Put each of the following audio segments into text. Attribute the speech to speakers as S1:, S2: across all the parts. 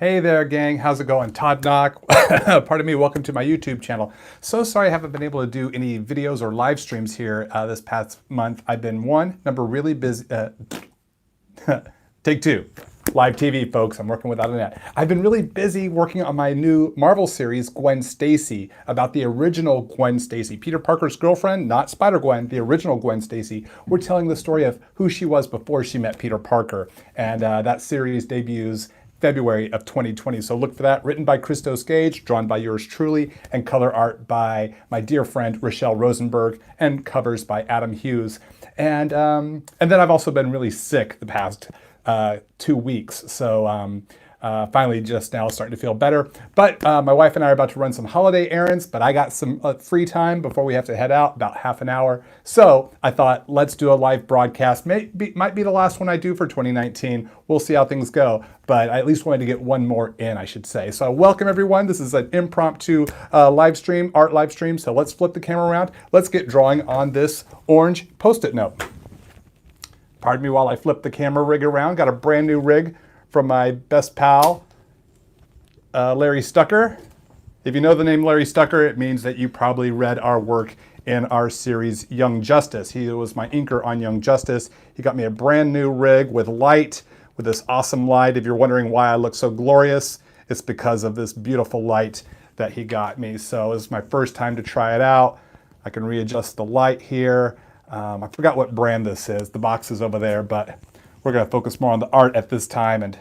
S1: Hey there, gang. How's it going? Todd Nauck. Pardon me. Welcome to my YouTube channel. So sorry I haven't been able to do any videos or live streams here this past month. I've been really busy. Take two. Live TV, folks. I'm working without a net. I've been really busy working on my new Marvel series, Gwen Stacy, about the original Gwen Stacy. Peter Parker's girlfriend, not Spider-Gwen, the original Gwen Stacy. We're telling the story of who she was before she met Peter Parker. And that series debuts February of 2020. So look for that. Written by Christos Gage, drawn by yours truly, and color art by my dear friend Rochelle Rosenberg, and covers by Adam Hughes. And then I've also been really sick the past 2 weeks. So finally just now starting to feel better. But my wife and I are about to run some holiday errands, but I got some free time before we have to head out, about half an hour. So I thought, let's do a live broadcast. Might be the last one I do for 2019. We'll see how things go. But I at least wanted to get one more in, I should say. So welcome everyone. This is an impromptu live stream, art live stream. So let's flip the camera around. Let's get drawing on this orange Post-it note. Pardon me while I flip the camera rig around. Got a brand new rig from my best pal, Larry Stucker. If you know the name Larry Stucker, it means that you probably read our work in our series Young Justice. He was my inker on Young Justice. He got me a brand new rig with light, with this awesome light. If you're wondering why I look so glorious, it's because of this beautiful light that he got me. So this is my first time to try it out. I can readjust the light here. I forgot what brand this is. The box is over there, but we're going to focus more on the art at this time, and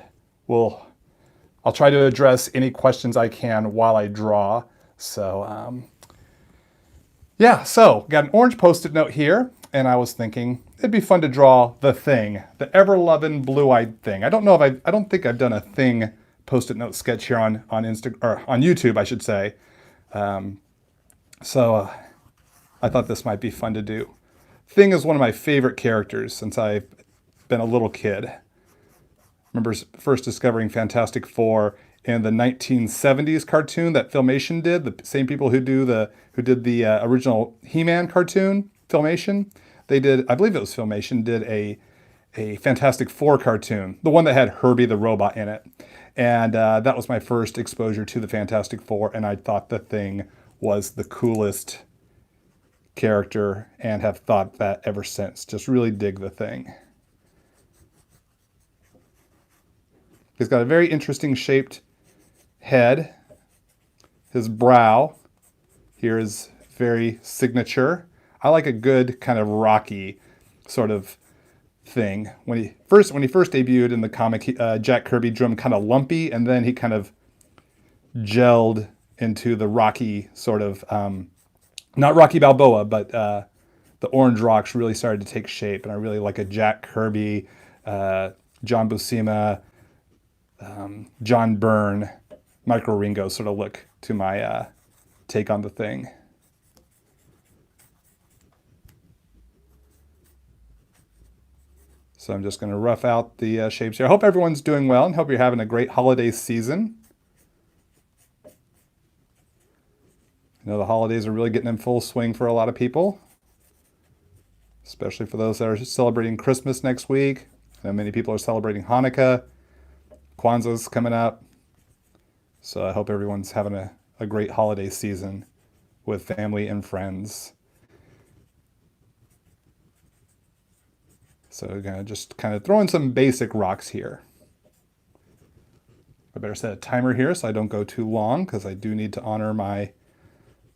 S1: I'll try to address any questions I can while I draw. So yeah, so got an orange Post-it note here, and I was thinking it'd be fun to draw the Thing, the ever-loving blue-eyed Thing. I don't think I've done a Thing Post-it note sketch here on YouTube, I should say. So I thought this might be fun to do. Thing is one of my favorite characters since I've been a little kid. I remember first discovering Fantastic Four in the 1970s cartoon that Filmation did. The same people who did the original He-Man cartoon, Filmation. They did, I believe it was Filmation, did a Fantastic Four cartoon, the one that had Herbie the robot in it. And that was my first exposure to the Fantastic Four, and I thought the Thing was the coolest character and have thought that ever since. Just really dig the Thing. He's got a very interesting shaped head. His brow here is very signature. I like a good kind of Rocky sort of thing. When he first debuted in the comic, Jack Kirby drew him kind of lumpy, and then he kind of gelled into the Rocky sort of, not Rocky Balboa, but the orange rocks really started to take shape, and I really like a Jack Kirby, John Buscema, John Byrne, Michael Ringo sort of look to my take on the Thing. So I'm just going to rough out the shapes here. I hope everyone's doing well and hope you're having a great holiday season. I know the holidays are really getting in full swing for a lot of people, especially for those that are celebrating Christmas next week. I know many people are celebrating Hanukkah. Kwanzaa's coming up. So I hope everyone's having a great holiday season with family and friends. So we're going to just kind of throw in some basic rocks here. I better set a timer here so I don't go too long, because I do need to honor my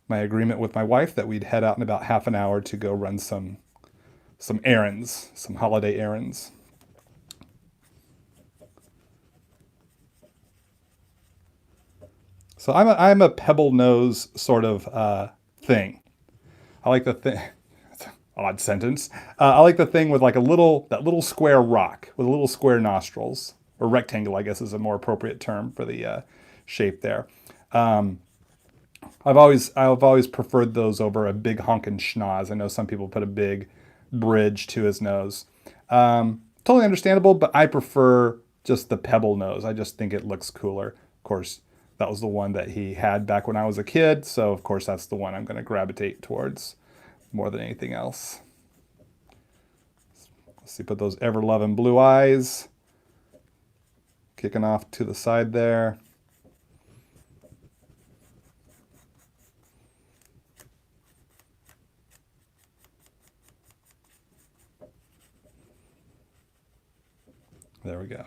S1: agreement with my wife that we'd head out in about half an hour to go run some errands, some holiday errands. So I'm a pebble nose sort of thing. I like the thing. Odd sentence. I like the Thing with like that little square rock with little square nostrils, or rectangle, I guess is a more appropriate term for the shape there. I've always preferred those over a big honkin' schnoz. I know some people put a big bridge to his nose. Totally understandable, but I prefer just the pebble nose. I just think it looks cooler. Of course, that was the one that he had back when I was a kid, so of course that's the one I'm going to gravitate towards more than anything else. Let's see, put those ever-loving blue eyes. Kicking off to the side there. There we go.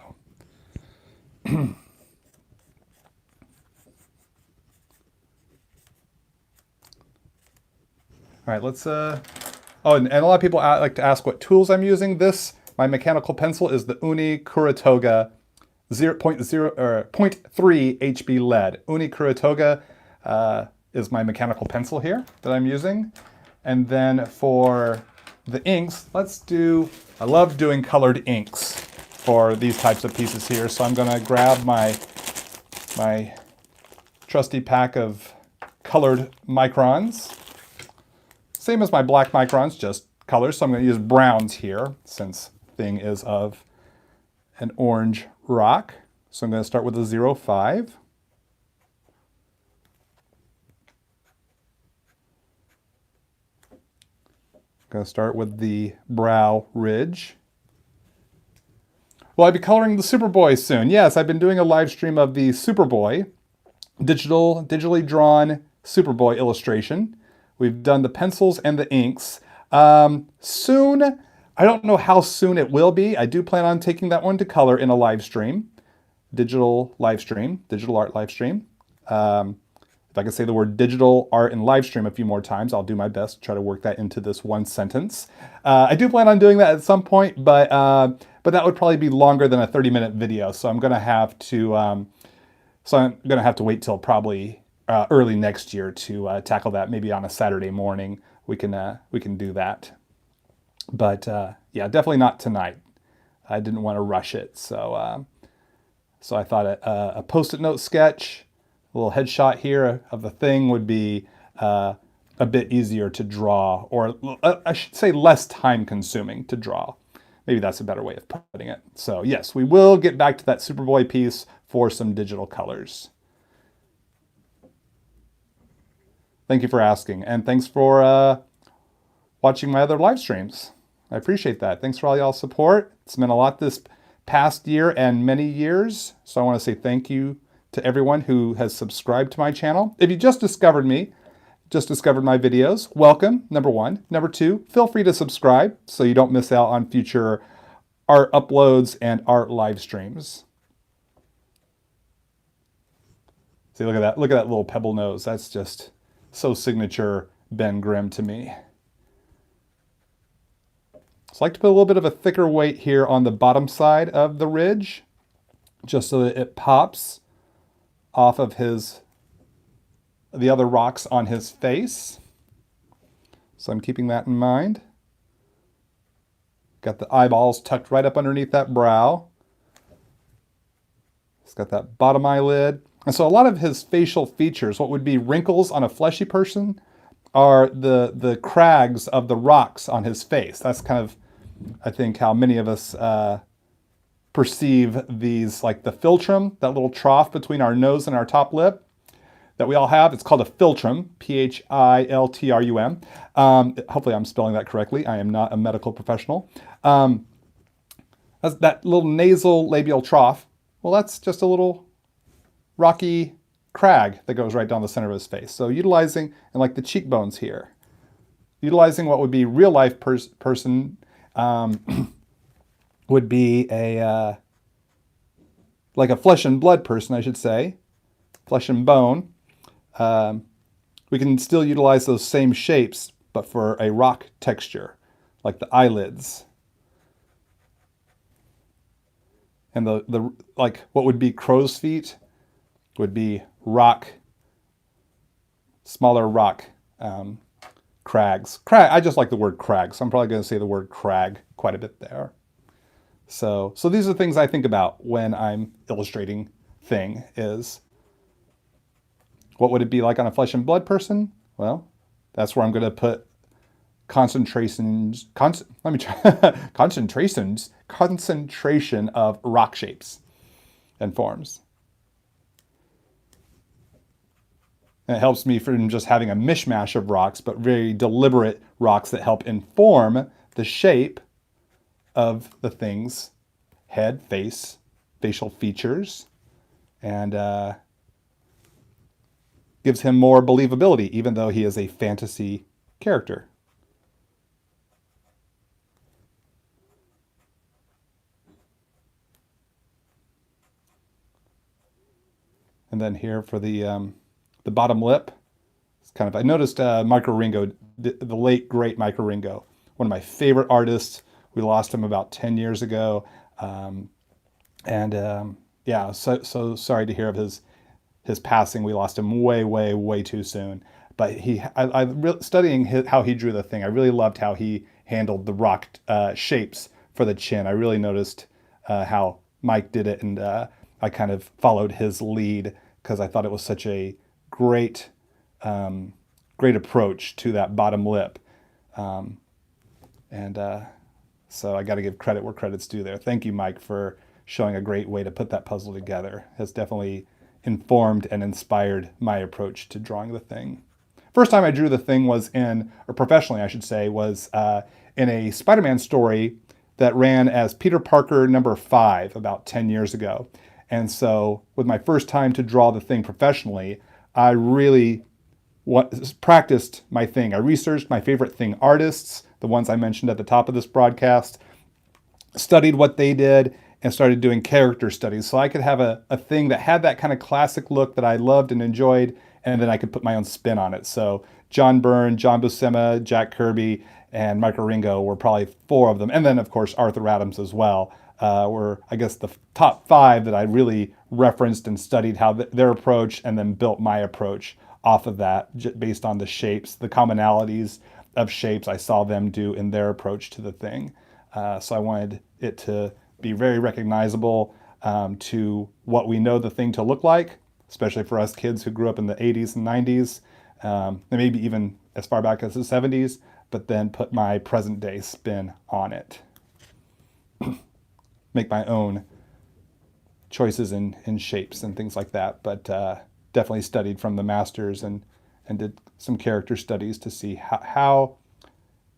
S1: All right, let's, oh, and a lot of people like to ask what tools I'm using. My mechanical pencil is the Uni Kuratoga 0.3 HB lead. Uni Kuratoga is my mechanical pencil here that I'm using. And then for the inks, I love doing colored inks for these types of pieces here. So I'm gonna grab my trusty pack of colored microns. Same as my black microns, just colors. So I'm going to use browns here since thing is of an orange rock. So I'm going to start with a 0.5. Going to start with the brow ridge. Will I be coloring the Superboy soon? Yes, I've been doing a live stream of the Superboy, digitally drawn Superboy illustration. We've done the pencils and the inks. Soon, I don't know how soon it will be. I do plan on taking that one to color in a live stream, digital art live stream. If I can say the word digital art and live stream a few more times, I'll do my best to try to work that into this one sentence. I do plan on doing that at some point, but that would probably be longer than a 30-minute video. So I'm going to have to wait till probably early next year to tackle that. Maybe on a Saturday morning we can do that. But yeah, definitely not tonight. I didn't want to rush it, so I thought a post-it note sketch, a little headshot here of the thing would be a bit easier to draw, or I should say less time-consuming to draw. Maybe that's a better way of putting it. So yes, we will get back to that Superboy piece for some digital colors. Thank you for asking, and thanks for watching my other live streams. I appreciate that. Thanks for all y'all's support. It's meant a lot this past year and many years, so I want to say thank you to everyone who has subscribed to my channel. If you just discovered me, just discovered my videos, welcome, number one. Number two, feel free to subscribe so you don't miss out on future art uploads and art live streams. See, look at that. Look at that little pebble nose. That's just so signature Ben Grimm to me. So I like to put a little bit of a thicker weight here on the bottom side of the ridge, just so that it pops off of the other rocks on his face. So I'm keeping that in mind. Got the eyeballs tucked right up underneath that brow. He's got that bottom eyelid. And so a lot of his facial features, what would be wrinkles on a fleshy person, are the crags of the rocks on his face. That's kind of, I think, how many of us perceive these, like the philtrum, that little trough between our nose and our top lip that we all have. It's called a philtrum, P-H-I-L-T-R-U-M. Hopefully I'm spelling that correctly. I am not a medical professional. That's that little nasal labial trough. Well, that's just a little rocky crag that goes right down the center of his face. So utilizing, and like the cheekbones here, utilizing what would be real life person would be like a flesh and blood person, I should say, flesh and bone. We can still utilize those same shapes, but for a rock texture, like the eyelids. And the like what would be crow's feet would be rock, smaller rock crags. I just like the word crag, so I'm probably going to say the word crag quite a bit there. So these are things I think about when I'm illustrating thing is, what would it be like on a flesh and blood person? Well, that's where I'm going to put concentration of rock shapes and forms. And it helps me from just having a mishmash of rocks, but very deliberate rocks that help inform the shape of the thing's head, face, facial features and gives him more believability, even though he is a fantasy character. And then here for the bottom lip, it's kind of, I noticed Michael Ringo, the late great Michael Ringo, one of my favorite artists. We lost him about 10 years ago. Yeah, so sorry to hear of his passing. We lost him way too soon. But studying how he drew the thing, I really loved how he handled the rock shapes for the chin. I really noticed how Mike did it, and I kind of followed his lead because I thought it was such a great approach to that bottom lip. So I got to give credit where credit's due there. Thank you, Mike, for showing a great way to put that puzzle together. Has definitely informed and inspired my approach to drawing the thing. First time I drew the thing was or professionally I should say, was in a Spider-Man story that ran as Peter Parker number 5 about 10 years ago. And so with my first time to draw the thing professionally, I really practiced my thing. I researched my favorite thing artists, the ones I mentioned at the top of this broadcast, studied what they did, and started doing character studies so I could have a thing that had that kind of classic look that I loved and enjoyed, and then I could put my own spin on it. So John Byrne, John Buscema, Jack Kirby, and Michael Ringo were probably 4 of them. And then, of course, Arthur Adams as well, were, I guess, the top 5 that I really referenced and studied how their approach, and then built my approach off of that based on the shapes, the commonalities of shapes I saw them do in their approach to the thing. So I wanted it to be very recognizable to what we know the thing to look like, especially for us kids who grew up in the 80s and 90s, and maybe even as far back as the 70s, but then put my present day spin on it. Make my own choices in shapes and things like that, but definitely studied from the masters and did some character studies to see how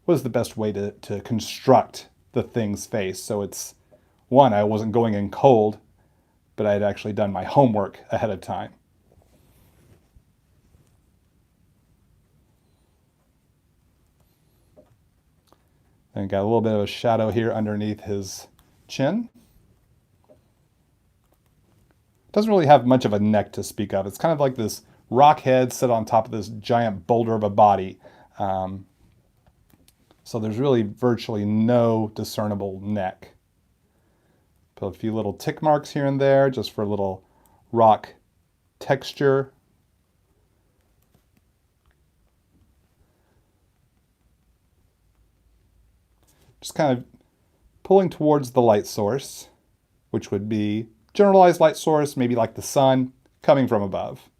S1: was the best way to construct the thing's face. So it's, one, I wasn't going in cold, but I had actually done my homework ahead of time. And got a little bit of a shadow here underneath his chin. Doesn't really have much of a neck to speak of. It's kind of like this rock head set on top of this giant boulder of a body. So there's really virtually no discernible neck. Put a few little tick marks here and there just for a little rock texture. Just kind of pulling towards the light source, which would be generalized light source, maybe like the sun coming from above.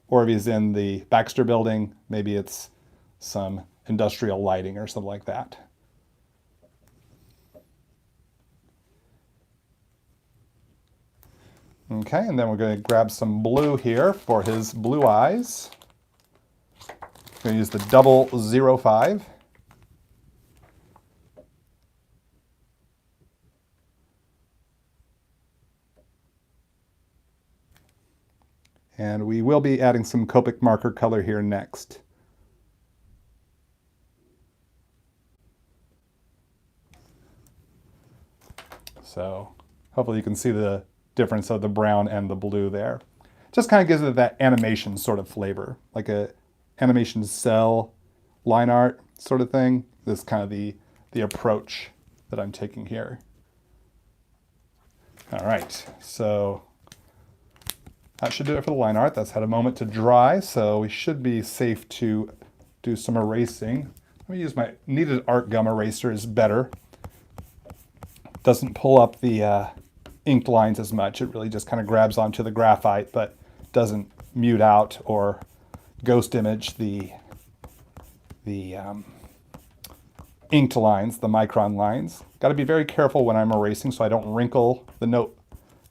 S1: Or if he's in the Baxter building, maybe it's some industrial lighting or something like that. Okay, and then we're going to grab some blue here for his blue eyes. I'm going to use the 005. And we will be adding some Copic marker color here next. So hopefully you can see the difference of the brown and the blue there. Just kind of gives it that animation sort of flavor, like a animation cell line art sort of thing. This is kind of the approach that I'm taking here. All right, so that should do it for the line art. That's had a moment to dry, so we should be safe to do some erasing. Let me use my kneaded art gum eraser, is better. Doesn't pull up the inked lines as much. It really just kind of grabs onto the graphite, but doesn't mute out or ghost image the inked lines, the micron lines. Got to be very careful when I'm erasing so I don't wrinkle the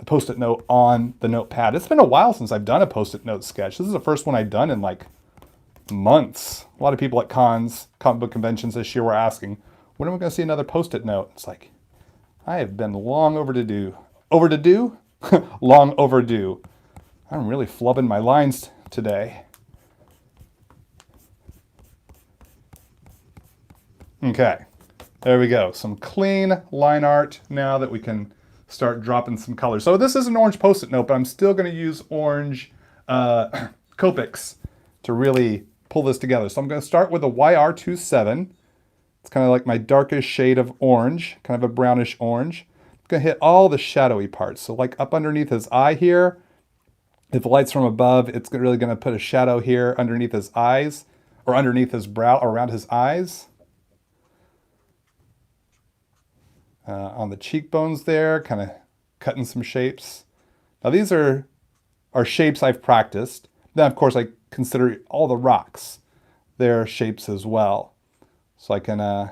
S1: post-it note on the notepad. It's been a while since I've done a post-it note sketch. This is the first one I've done in like months. A lot of people at cons, comic book conventions this year were asking, when are we going to see another post-it note? It's like, I have been long overdue over to do? Long overdue. I'm really flubbing my lines today. Okay, there we go. Some clean line art now that we can start dropping some colors. So this is an orange Post-it note, but I'm still going to use orange Copics to really pull this together. So I'm going to start with a YR27. It's kind of like my darkest shade of orange, kind of a brownish orange. I'm going to hit all the shadowy parts. So like up underneath his eye here, if the light's from above, it's really going to put a shadow here underneath his eyes, or underneath his brow, or around his eyes. On the cheekbones there, kind of cutting some shapes. Now these are shapes I've practiced. Then of course I consider all the rocks their shapes as well. So I can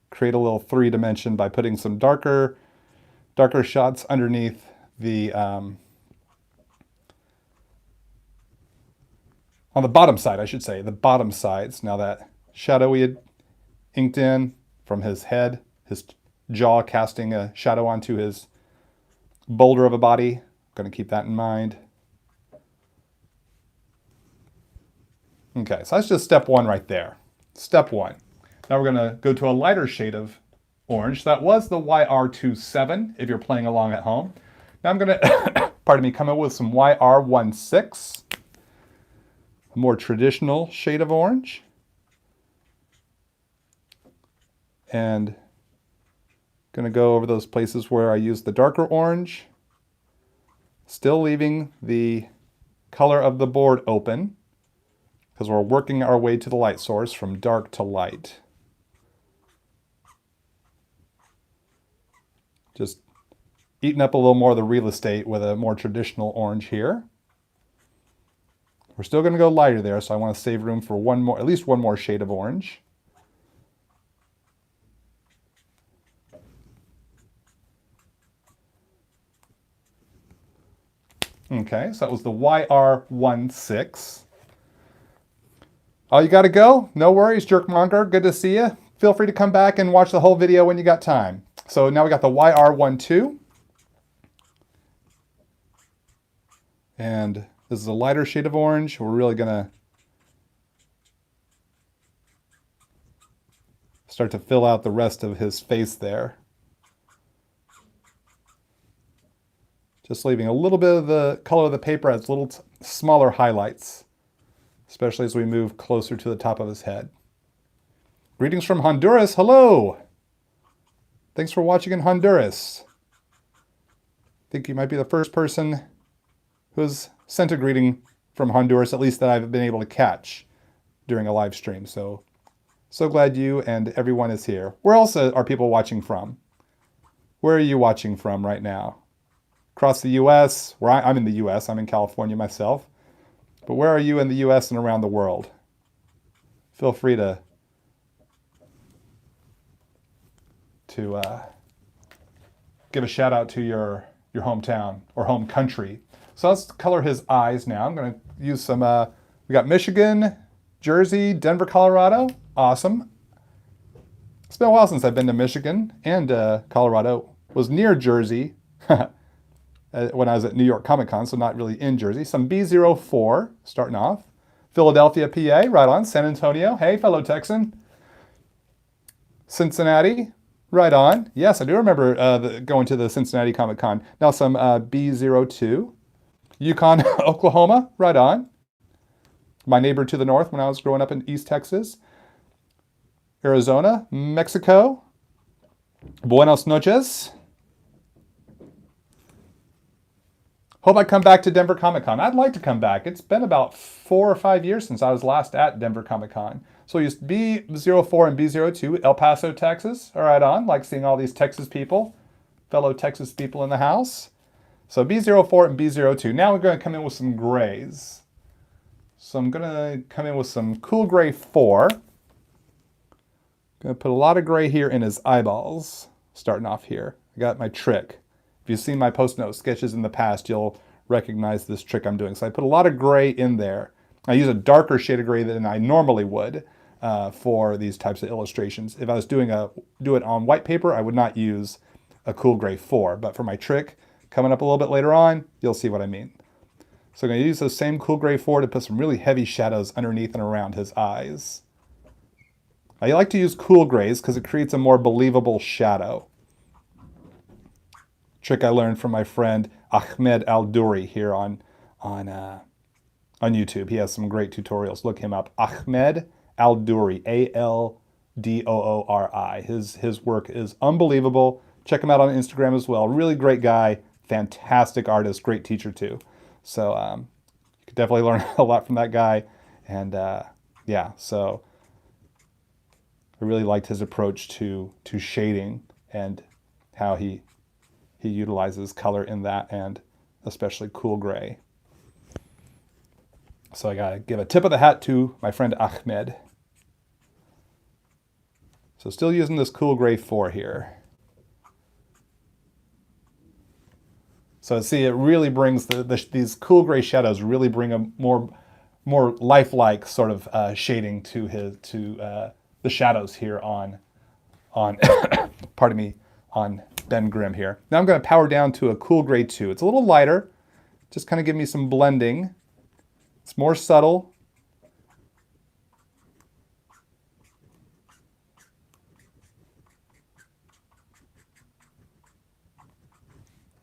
S1: create a little 3-dimension by putting some darker shots underneath the, on the bottom side, I should say, the bottom sides. Now that shadow we had inked in from his head, his jaw casting a shadow onto his boulder of a body. Going to keep that in mind. Okay, so that's just step one right there. Step one. Now we're going to go to a lighter shade of orange. That was the YR27 if you're playing along at home. Now I'm going to, pardon me, come in with some YR16, a more traditional shade of orange. And going to go over those places where I use the darker orange, still leaving the color of the board open because we're working our way to the light source from dark to light. Just eating up a little more of the real estate with a more traditional orange here. We're still going to go lighter there, so I want to save room for one more, at least one more shade of orange. Okay, so that was the YR16. Oh, you got to go? No worries, Jerkmonger. Good to see you. Feel free to come back and watch the whole video when you got time. So now we got the YR12. And this is a lighter shade of orange. We're really going to start to fill out the rest of his face there. Just leaving a little bit of the color of the paper as little smaller highlights, especially as we move closer to the top of his head. Greetings from Honduras. Hello. Thanks for watching in Honduras. I think you might be the first person who has sent a greeting from Honduras, at least that I've been able to catch during a live stream. So glad you and everyone is here. Where else are people watching from? Where are you watching from right now? Across the U.S., where I'm in the U.S., I'm in California myself. But where are you in the U.S. and around the world? Feel free to give a shout out to your hometown or home country. So let's color his eyes now. I'm going to use some, we got Michigan, Jersey, Denver, Colorado. Awesome. It's been a while since I've been to Michigan and Colorado. Was near Jersey when I was at New York Comic Con, so not really in Jersey. Some B04 starting off. Philadelphia, PA, right on. San Antonio, hey, fellow Texan. Cincinnati, right on. Yes, I do remember going to the Cincinnati Comic Con. Now some B02. Yukon, Oklahoma, right on. My neighbor to the north when I was growing up in East Texas. Arizona, Mexico. Buenos noches. Hope I come back to Denver Comic Con. I'd like to come back. It's been about 4 or 5 years since I was last at Denver Comic Con. So we used B04 and B02, El Paso, Texas. All right on. Like seeing all these Texas people, fellow Texas people in the house. So B04 and B02. Now we're going to come in with some grays. So I'm going to come in with some cool gray 4. Going to put a lot of gray here in his eyeballs, starting off here. I got my trick. If you've seen my post-note sketches in the past, you'll recognize this trick I'm doing. So I put a lot of gray in there. I use a darker shade of gray than I normally would for these types of illustrations. If I was do it on white paper, I would not use a cool gray 4. But for my trick, Coming up a little bit later on, you'll see what I mean. So I'm going to use the same cool gray 4 to put some really heavy shadows underneath and around his eyes. I like to use cool grays because it creates a more believable shadow. Trick I learned from my friend Ahmed Al-Duri here on YouTube. He has some great tutorials. Look him up. Ahmed Al-Duri, A-L-D-O-O-R-I. His work is unbelievable. Check him out on Instagram as well. Really great guy, fantastic artist, great teacher too. So you could definitely learn a lot from that guy. And yeah, so I really liked his approach to shading and how he utilizes color in that, and especially cool gray. So I gotta give a tip of the hat to my friend Ahmed. So still using this cool gray 4 here. So see, it really brings these cool gray shadows really bring a more lifelike sort of shading to the shadows here on pardon me, on Ben Grimm here. Now I'm going to power down to a cool gray 2. It's a little lighter, just kind of give me some blending. It's more subtle.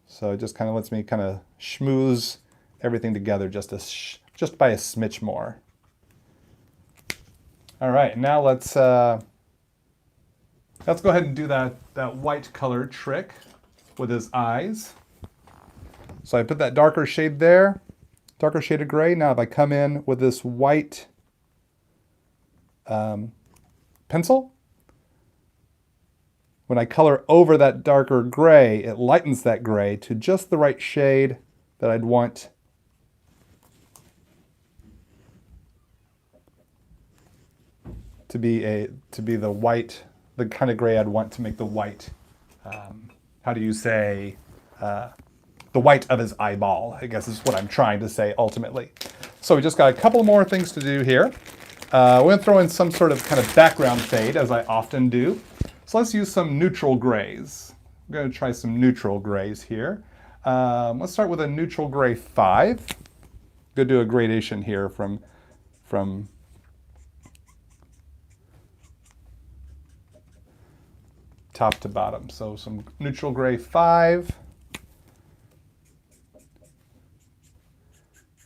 S1: So it just kind of lets me kind of schmooze everything together just by a smidge more. All right, now let's go ahead and do that white color trick with his eyes. So I put that darker shade there, darker shade of gray. Now if I come in with this white pencil, when I color over that darker gray, it lightens that gray to just the right shade that I'd want to be the white, the kind of gray I'd want to make the white, how do you say, the white of his eyeball, I guess is what I'm trying to say ultimately. So we just got a couple more things to do here. We're going to throw in some sort of kind of background fade, as I often do. So let's use some neutral grays. I'm going to try some neutral grays here. Let's start with a neutral gray 5. I'm going to do a gradation here from top to bottom. So some neutral gray 5.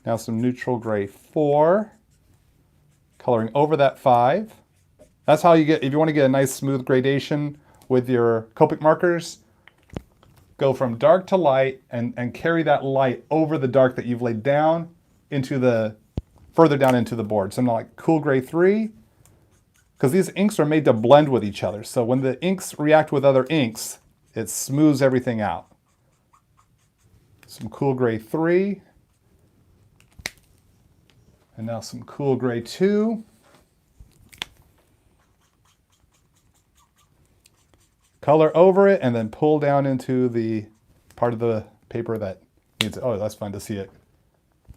S1: Now some neutral gray 4. Coloring over that 5. That's how you get, if you want to get a nice smooth gradation with your Copic markers, go from dark to light and carry that light over the dark that you've laid down into further down into the board. Something like cool gray 3, because these inks are made to blend with each other. So when the inks react with other inks, it smooths everything out. Some cool gray 3. And now some cool gray 2. Color over it and then pull down into the part of the paper that needs it. Oh, that's fun to see it.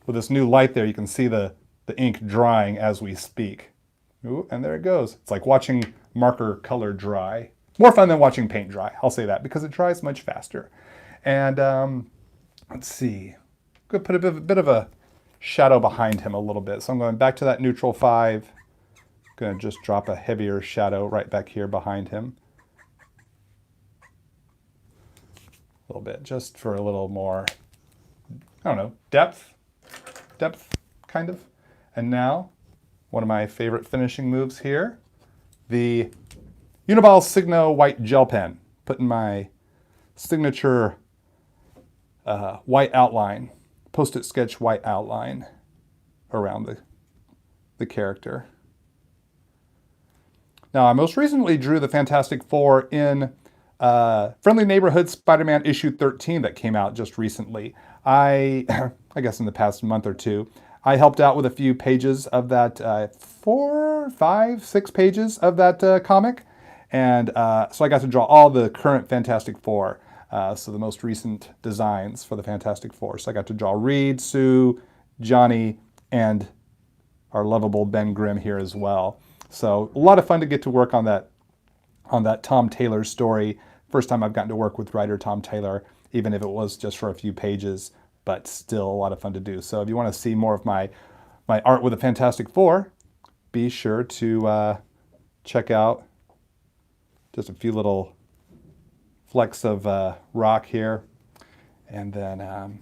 S1: With this new light there, you can see the ink drying as we speak. Ooh, and there it goes. It's like watching marker color dry. More fun than watching paint dry, I'll say that, because it dries much faster. And let's see. I'm going to put a bit of a shadow behind him a little bit. So I'm going back to that neutral 5. I'm going to just drop a heavier shadow right back here behind him. A little bit, just for a little more, I don't know, depth kind of. And now, one of my favorite finishing moves here, the Uniball Signo white gel pen. Putting my signature white outline, Post-it sketch white outline around the character. Now, I most recently drew the Fantastic Four in Friendly Neighborhood Spider-Man issue 13 that came out just recently. I guess in the past month or two, I helped out with a few pages of that, 4, 5, 6 pages of that comic. And so I got to draw all the current Fantastic Four, so the most recent designs for the Fantastic Four. So I got to draw Reed, Sue, Johnny, and our lovable Ben Grimm here as well. So a lot of fun to get to work on that Tom Taylor story. First time I've gotten to work with writer Tom Taylor, even if it was just for a few pages, but still a lot of fun to do. So if you want to see more of my art with the Fantastic Four, be sure to check out just a few little flecks of rock here. And then,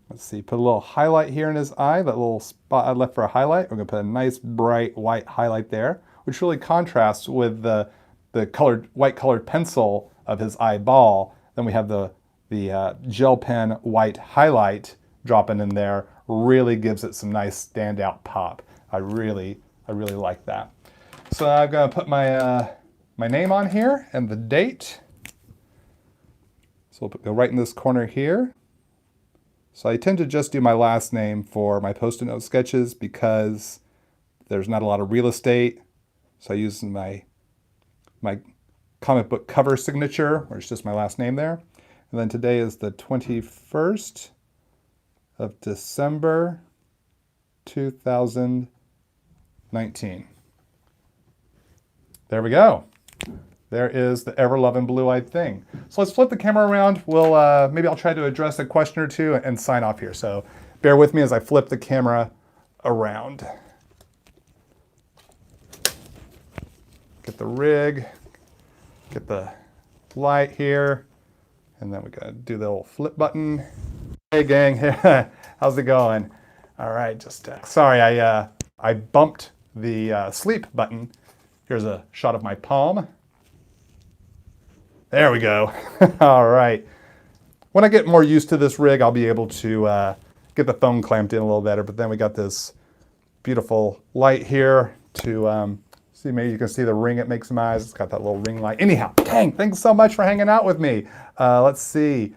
S1: let's see, put a little highlight here in his eye, that little spot I left for a highlight. We're gonna put a nice bright white highlight there, which really contrasts with the white colored pencil of his eyeball. Then we have the gel pen white highlight dropping in there, really gives it some nice standout pop. I really like that. So I'm gonna put my name on here and the date. So we'll go right in this corner here. So I tend to just do my last name for my Post-it note sketches because there's not a lot of real estate. So I use my comic book cover signature, where it's just my last name there. And then today is the 21st of December, 2019. There we go. There is the ever-loving blue-eyed thing. So let's flip the camera around. We'll maybe I'll try to address a question or two and sign off here. So bear with me as I flip the camera around. Get the rig, get the light here, and then we gotta do the old flip button. Hey gang, how's it going? All right, just sorry I bumped the sleep button. Here's a shot of my palm. There we go. All right. When I get more used to this rig, I'll be able to get the phone clamped in a little better, but then we got this beautiful light here to see, maybe you can see the ring it makes in my eyes. It's got that little ring light. Anyhow, dang, thanks so much for hanging out with me. Let's see.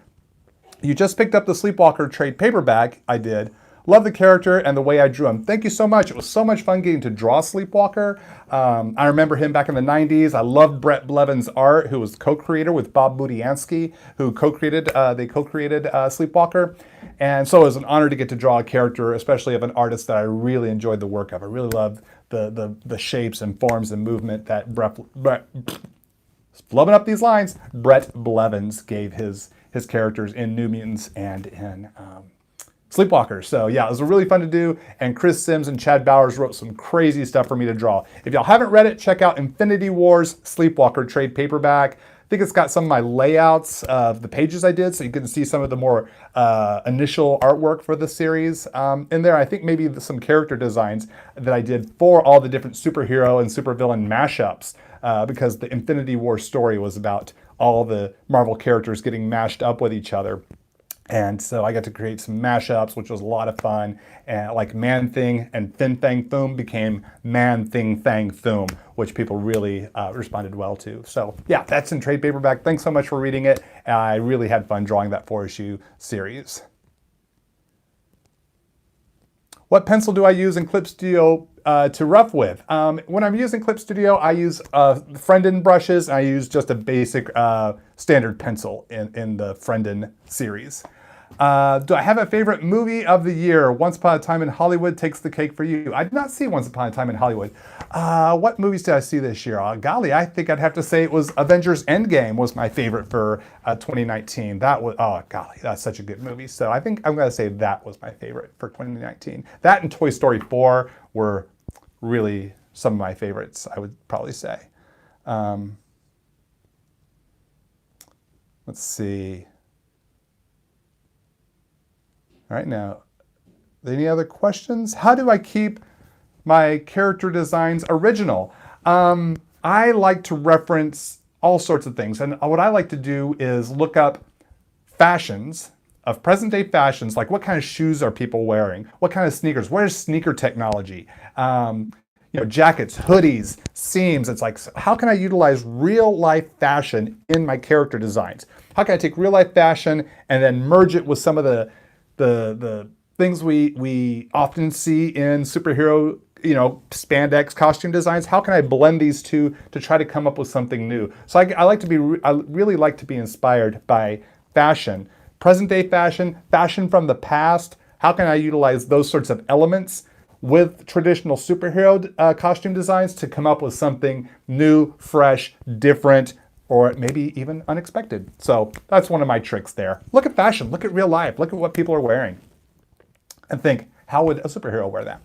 S1: You just picked up the Sleepwalker trade paperback. I did. Love the character and the way I drew him. Thank you so much. It was so much fun getting to draw Sleepwalker. I remember him back in the 90s. I loved Brett Blevins' art, who was co-creator with Bob Budiansky, who they co-created Sleepwalker. And so it was an honor to get to draw a character, especially of an artist that I really enjoyed the work of. I really loved the shapes and forms and movement that Brett flubbing up these lines, Brett Blevins gave his characters in New Mutants and in Sleepwalker. So yeah, it was really fun to do, and Chris Sims and Chad Bowers wrote some crazy stuff for me to draw. If y'all haven't read it, check out Infinity Wars Sleepwalker trade paperback. I think it's got some of my layouts of the pages I did, so you can see some of the more initial artwork for the series in there. I think maybe some character designs that I did for all the different superhero and supervillain mashups, because the Infinity War story was about all the Marvel characters getting mashed up with each other. And so I got to create some mashups, which was a lot of fun. And like Man-Thing and Fin-Fang-Foom became Man-Thing-Fang-Foom, which people really responded well to. So yeah, that's in trade paperback. Thanks so much for reading it. I really had fun drawing that 4-issue series. What pencil do I use in Clip Studio to rough with? When I'm using Clip Studio, I use Friendin brushes. I use just a basic standard pencil in the Friendin series. Do I have a favorite movie of the year? Once Upon a Time in Hollywood takes the cake for you. I did not see Once Upon a Time in Hollywood. What movies did I see this year? Golly, I think I'd have to say it was Avengers Endgame was my favorite for 2019. That was, oh golly, that's such a good movie. So I think I'm gonna say that was my favorite for 2019. That and Toy Story 4 were really some of my favorites, I would probably say. Let's see. All right, now, any other questions? How do I keep my character designs original? I like to reference all sorts of things. And what I like to do is look up fashions of present day fashions, like what kind of shoes are people wearing? What kind of sneakers? Where's sneaker technology? You know, jackets, hoodies, seams. It's like, how can I utilize real life fashion in my character designs? How can I take real life fashion and then merge it with some of the things we often see in superhero, you know, spandex costume designs? How can I blend these two to try to come up with something new? So I really like to be inspired by fashion, present day fashion, fashion from the past. How can I utilize those sorts of elements with traditional superhero costume designs to come up with something new, fresh, different, or maybe even unexpected. So that's one of my tricks there. Look at fashion, look at real life, look at what people are wearing, and think, how would a superhero wear that?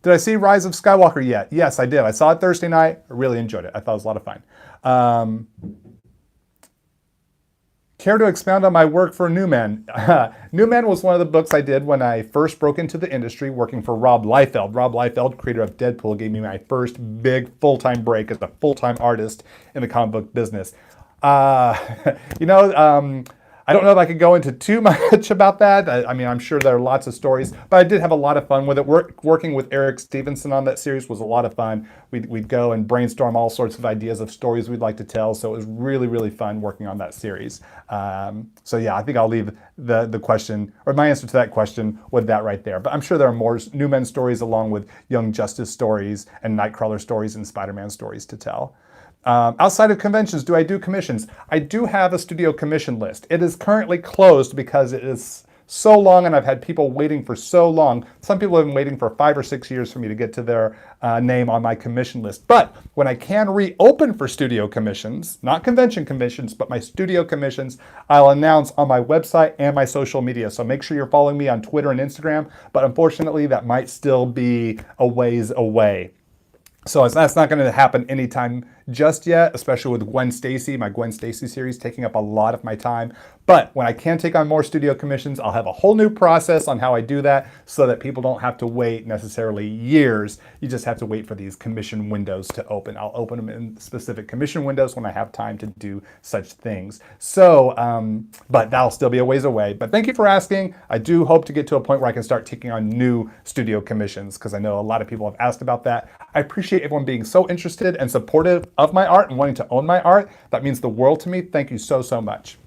S1: Did I see Rise of Skywalker yet? Yes, I did. I saw it Thursday night. I really enjoyed it. I thought it was a lot of fun. Care to expound on my work for New Men? New Men was one of the books I did when I first broke into the industry working for Rob Liefeld. Rob Liefeld, creator of Deadpool, gave me my first big full-time break as a full-time artist in the comic book business. I don't know if I could go into too much about that. I mean, I'm sure there are lots of stories, but I did have a lot of fun with it. Working with Eric Stevenson on that series was a lot of fun. We'd go and brainstorm all sorts of ideas of stories we'd like to tell, so it was really, really fun working on that series. So yeah, I think I'll leave the question, or my answer to that question, with that right there. But I'm sure there are more New Men stories along with Young Justice stories and Nightcrawler stories and Spider-Man stories to tell. Outside of conventions, do I do commissions? I do have a studio commission list. It is currently closed because it is so long and I've had people waiting for so long. Some people have been waiting for 5 or 6 years for me to get to their name on my commission list. But when I can reopen for studio commissions, not convention commissions, but my studio commissions, I'll announce on my website and my social media. So make sure you're following me on Twitter and Instagram. But unfortunately, that might still be a ways away. So that's not going to happen anytime just yet, especially with Gwen Stacy, my Gwen Stacy series taking up a lot of my time. But when I can take on more studio commissions, I'll have a whole new process on how I do that so that people don't have to wait necessarily years. You just have to wait for these commission windows to open. I'll open them in specific commission windows when I have time to do such things. So, but that'll still be a ways away. But thank you for asking. I do hope to get to a point where I can start taking on new studio commissions because I know a lot of people have asked about that. I appreciate everyone being so interested and supportive of my art and wanting to own my art. That means the world to me. Thank you so, so much.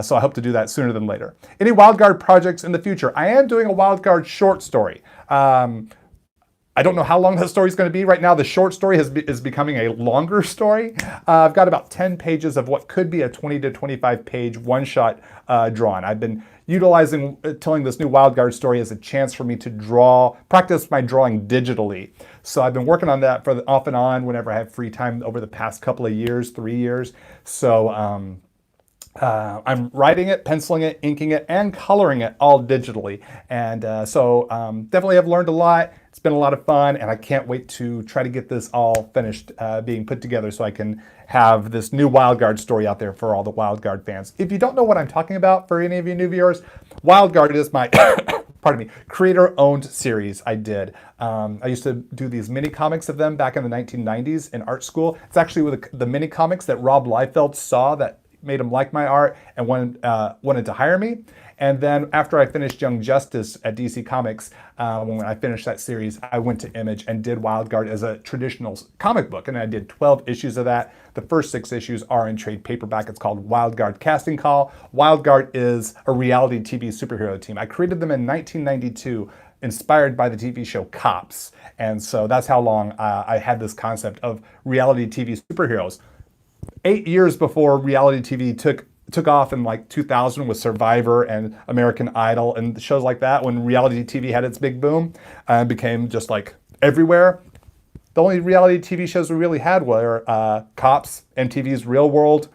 S1: So I hope to do that sooner than later. Any WildGuard projects in the future? I am doing a WildGuard short story. I don't know how long that story is going to be. Right now, the short story is becoming a longer story. I've got about 10 pages of what could be a 20 to 25 page one-shot drawn. I've been utilizing telling this new WildGuard story as a chance for me to practice my drawing digitally. So I've been working on that for off and on whenever I have free time over the past couple of years, 3 years. So I'm writing it, penciling it, inking it, and coloring it all digitally. And so definitely have learned a lot. It's been a lot of fun, and I can't wait to try to get this all finished being put together so I can have this new WildGuard story out there for all the WildGuard fans. If you don't know what I'm talking about, for any of you new viewers, WildGuard is my pardon me, creator-owned series I did. I used to do these mini comics of them back in the 1990s in art school. It's actually with the mini comics that Rob Liefeld saw that made him like my art and wanted to hire me. And then after I finished Young Justice at DC Comics, when I finished that series, I went to Image and did WildGuard as a traditional comic book. And I did 12 issues of that. The first 6 issues are in trade paperback. It's called WildGuard Casting Call. WildGuard is a reality TV superhero team. I created them in 1992, inspired by the TV show Cops. And so that's how long I had this concept of reality TV superheroes. 8 years before reality TV took off in like 2000 with Survivor and American Idol and shows like that, when reality TV had its big boom and became just like everywhere. The only reality TV shows we really had were Cops, MTV's Real World,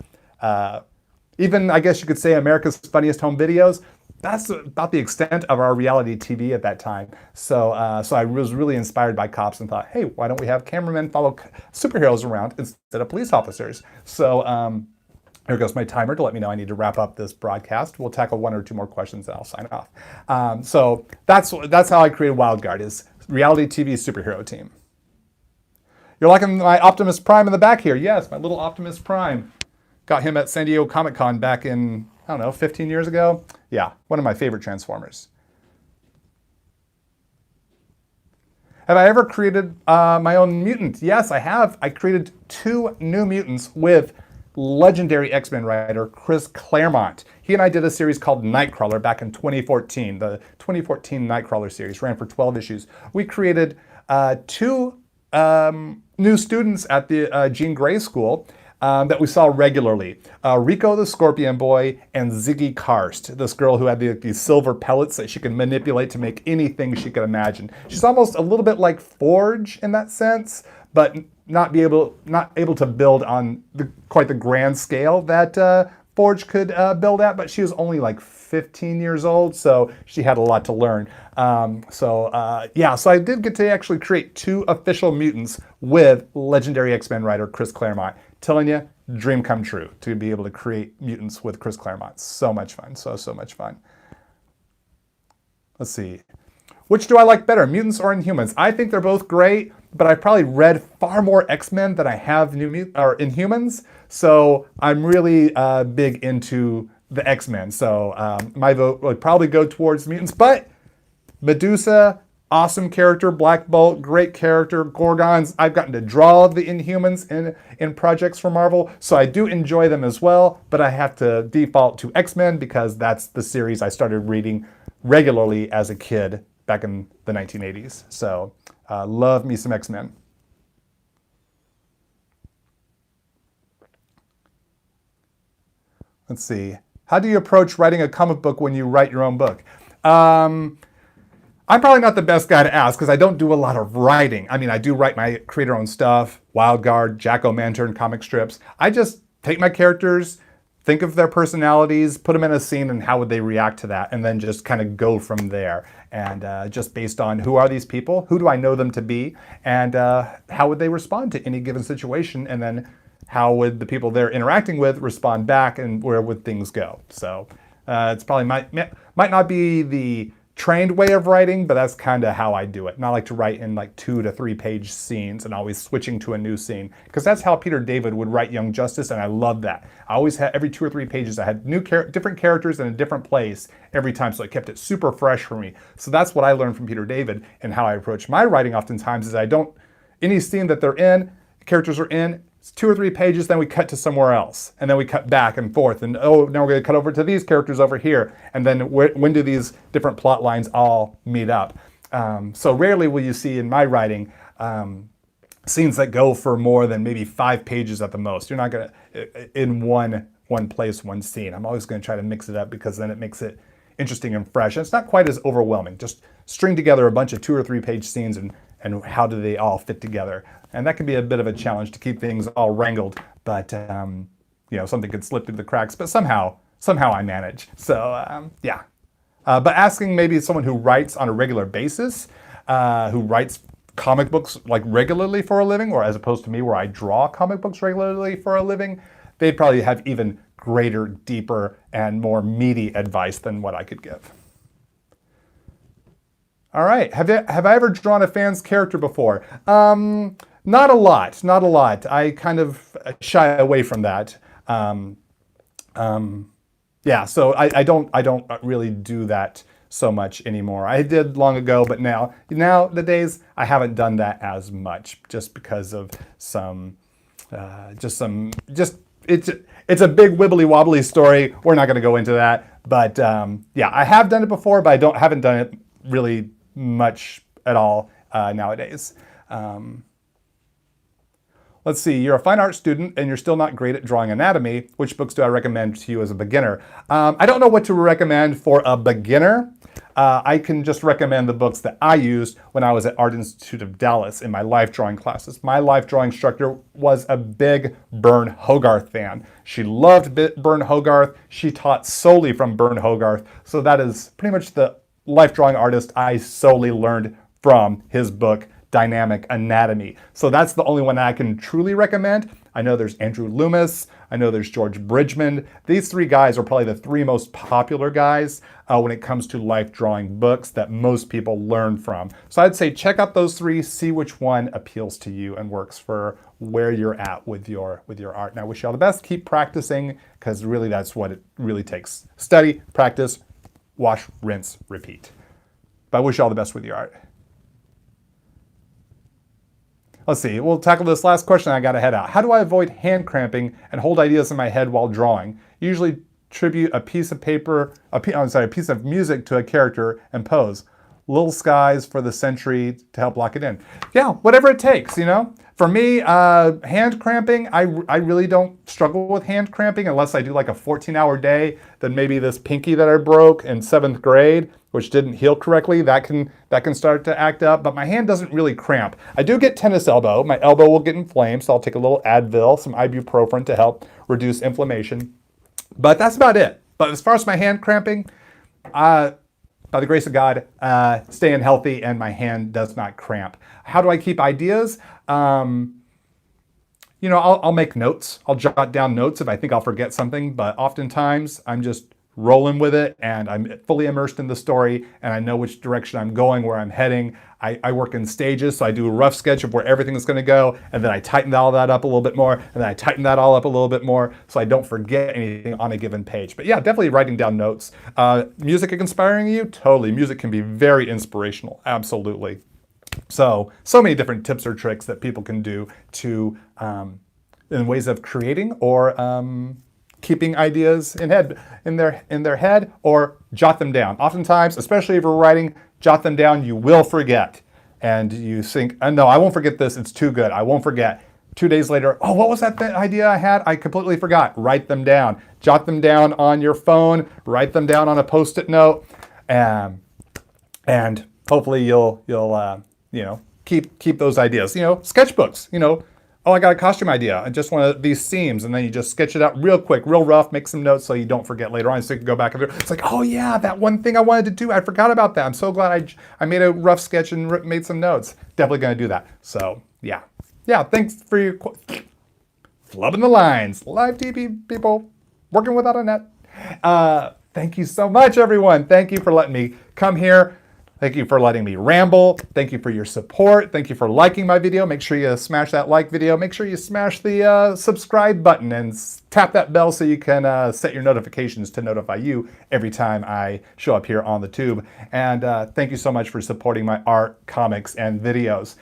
S1: even I guess you could say America's Funniest Home Videos. That's about the extent of our reality TV at that time. So I was really inspired by Cops and thought, hey, why don't we have cameramen follow superheroes around instead of police officers? So here goes my timer to let me know I need to wrap up this broadcast. We'll tackle 1 or 2 more questions and I'll sign off. So that's how I created WildGuard, is reality TV superhero team. You're liking my Optimus Prime in the back here. Yes, my little Optimus Prime. Got him at San Diego Comic-Con back in, I don't know, 15 years ago. Yeah, one of my favorite Transformers. Have I ever created my own mutant? Yes, I have. I created 2 New Mutants with legendary X-Men writer Chris Claremont. He and I did a series called Nightcrawler back in 2014. The 2014 Nightcrawler series ran for 12 issues. We created 2 new students at the Jean Grey School that we saw regularly. Rico the Scorpion Boy and Ziggy Karst, this girl who had these silver pellets that she could manipulate to make anything she could imagine. She's almost a little bit like Forge in that sense, but not able to build on quite the grand scale that Forge could build at, but she was only like 15 years old, so she had a lot to learn. So I did get to actually create 2 official mutants with legendary X-Men writer Chris Claremont. Telling you, dream come true to be able to create mutants with Chris Claremont. So much fun, so much fun. Let's see. Which do I like better, mutants or Inhumans? I think they're both great, but I've probably read far more X-Men than I have Inhumans. So I'm really big into the X-Men. So my vote would probably go towards mutants. But Medusa, awesome character. Black Bolt, great character. Gorgons, I've gotten to draw the Inhumans in projects for Marvel. So I do enjoy them as well. But I have to default to X-Men because that's the series I started reading regularly as a kid back in the 1980s. So love me some X-Men. Let's see. How do you approach writing a comic book when you write your own book? I'm probably not the best guy to ask because I don't do a lot of writing. I mean, I do write my creator-owned stuff, Wild Guard, Jack-O-Lantern comic strips. I just take my characters, think of their personalities, put them in a scene, and how would they react to that, and then just kind of go from there. And just based on who are these people, who do I know them to be, and how would they respond to any given situation, and then how would the people they're interacting with respond back, and where would things go? So it's probably might not be the trained way of writing, but that's kind of how I do it. And I like to write in like 2 to 3 page scenes and always switching to a new scene, because that's how Peter David would write Young Justice, and I love that. I always had every 2 or 3 pages I had different characters in a different place every time, so it kept it super fresh for me. So that's what I learned from Peter David, and how I approach my writing oftentimes is any scene that they're in, characters are in, 2 or 3 pages, then we cut to somewhere else. And then we cut back and forth. And now we're going to cut over to these characters over here. And then when do these different plot lines all meet up? So rarely will you see in my writing scenes that go for more than maybe 5 pages at the most. You're not going to, in one place, one scene. I'm always going to try to mix it up because then it makes it interesting and fresh. And it's not quite as overwhelming. Just string together a bunch of 2 or 3 page scenes and how do they all fit together. And that can be a bit of a challenge to keep things all wrangled, but something could slip through the cracks, but somehow I manage. So but asking maybe someone who writes on a regular basis, who writes comic books like regularly for a living, or as opposed to me where I draw comic books regularly for a living, they'd probably have even greater, deeper, and more meaty advice than what I could give. All right, have I ever drawn a fan's character before? Not a lot. I kind of shy away from that. So I don't really do that so much anymore. I did long ago, but nowadays I haven't done that as much, just because of it's a big wibbly wobbly story. We're not going to go into that, but I have done it before, but I haven't done it really much at all nowadays. Let's see, you're a fine art student and you're still not great at drawing anatomy. Which books do I recommend to you as a beginner? I don't know what to recommend for a beginner. I can just recommend the books that I used when I was at Art Institute of Dallas in my life drawing classes. My life drawing instructor was a big Bern Hogarth fan. She loved Bern Hogarth. She taught solely from Bern Hogarth. So that is pretty much the life drawing artist I solely learned from his book, Dynamic Anatomy. So that's the only one I can truly recommend. I know there's Andrew Loomis. I know there's George Bridgman. These 3 guys are probably the 3 most popular guys when it comes to life drawing books that most people learn from. So I'd say check out those 3, see which one appeals to you and works for where you're at with your art. And I wish you all the best. Keep practicing, because really that's what it really takes. Study, practice, wash, rinse, repeat. But I wish you all the best with your art. Let's see, we'll tackle this last question. I gotta head out. How do I avoid hand cramping and hold ideas in my head while drawing? Usually attribute a piece of music to a character and pose. little skies for the century to help lock it in. Yeah, whatever it takes, you know. For me, hand cramping, I really don't struggle with hand cramping unless I do like a 14-hour day. Then maybe this pinky that I broke in 7th grade, which didn't heal correctly, that can start to act up. But my hand doesn't really cramp. I do get tennis elbow. My elbow will get inflamed, so I'll take a little Advil, some ibuprofen to help reduce inflammation. But that's about it. But as far as my hand cramping, by the grace of God, staying healthy and my hand does not cramp. How do I keep ideas? You know, I'll make notes. I'll jot down notes if I think I'll forget something, but oftentimes I'm just rolling with it and I'm fully immersed in the story and I know which direction I'm going, where I'm heading. I work in stages, so I do a rough sketch of where everything's going to go, and then I tighten all that up a little bit more, and then I tighten that all up a little bit more so I don't forget anything on a given page. But yeah, definitely writing down notes. Music inspiring you? Totally. Music can be very inspirational. Absolutely. So many different tips or tricks that people can do to in ways of creating or keeping ideas in their head, or jot them down. Oftentimes, especially if you're writing, jot them down. You will forget, and you think, oh, no, I won't forget this. It's too good. I won't forget. 2 days later, oh, what was that idea I had? I completely forgot. Write them down. Jot them down on your phone. Write them down on a Post-it note, and hopefully you'll you know, keep those ideas. You know, sketchbooks. You know, oh, I got a costume idea. I just want these seams, and then you just sketch it out real quick, real rough, make some notes so you don't forget later on. So you can go back and it's like, oh yeah, that one thing I wanted to do, I forgot about that. I'm so glad I made a rough sketch and made some notes. Definitely going to do that. So yeah, thanks for your flubbing the lines. Live TV people working without a net. Thank you so much, everyone. Thank you for letting me come here. Thank you for letting me ramble. Thank you for your support. Thank you for liking my video. Make sure you smash that like video. Make sure you smash the subscribe button and tap that bell so you can set your notifications to notify you every time I show up here on the tube. And thank you so much for supporting my art, comics, and videos.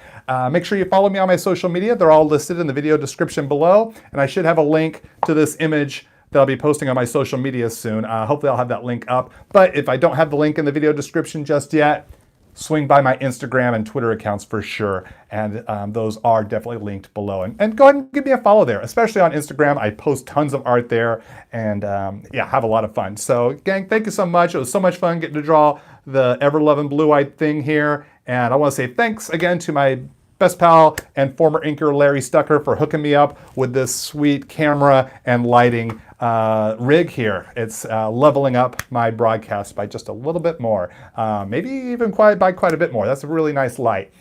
S1: Make sure you follow me on my social media. They're all listed in the video description below. And I should have a link to this image that I'll be posting on my social media soon. Hopefully I'll have that link up. But if I don't have the link in the video description just yet, swing by my Instagram and Twitter accounts for sure. And those are definitely linked below. And go ahead and give me a follow there, especially on Instagram. I post tons of art there and yeah, have a lot of fun. So gang, thank you so much. It was so much fun getting to draw the ever-loving blue-eyed thing here. And I want to say thanks again to my best pal and former inker Larry Stucker for hooking me up with this sweet camera and lighting rig here. It's leveling up my broadcast by just a little bit more, maybe even by quite a bit more. That's a really nice light.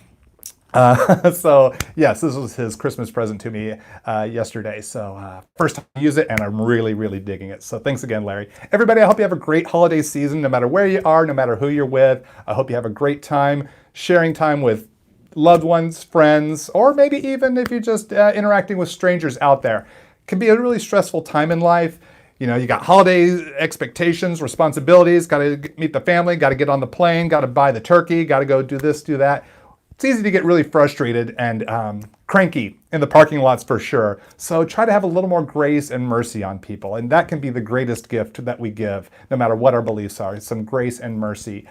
S1: So yes, this was his Christmas present to me yesterday. So first time I use it, and I'm really, really digging it. So thanks again, Larry. Everybody, I hope you have a great holiday season, no matter where you are, no matter who you're with. I hope you have a great time sharing time with loved ones, friends, or maybe even if you're just interacting with strangers out there. It can be a really stressful time in life. You know, you got holiday expectations, responsibilities, got to meet the family, got to get on the plane, got to buy the turkey, got to go do this, do that. It's easy to get really frustrated and cranky in the parking lots for sure. So try to have a little more grace and mercy on people. And that can be the greatest gift that we give, no matter what our beliefs are. Some grace and mercy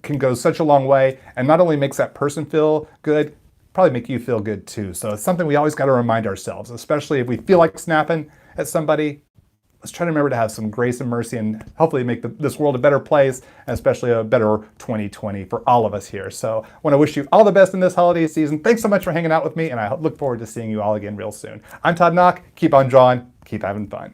S1: can go such a long way, and not only makes that person feel good, probably make you feel good too. So it's something we always got to remind ourselves, especially if we feel like snapping at somebody. Let's try to remember to have some grace and mercy and hopefully make this world a better place, and especially a better 2020 for all of us here. So I want to wish you all the best in this holiday season. Thanks so much for hanging out with me, and I look forward to seeing you all again real soon. I'm Todd Nauck. Keep on drawing, keep having fun.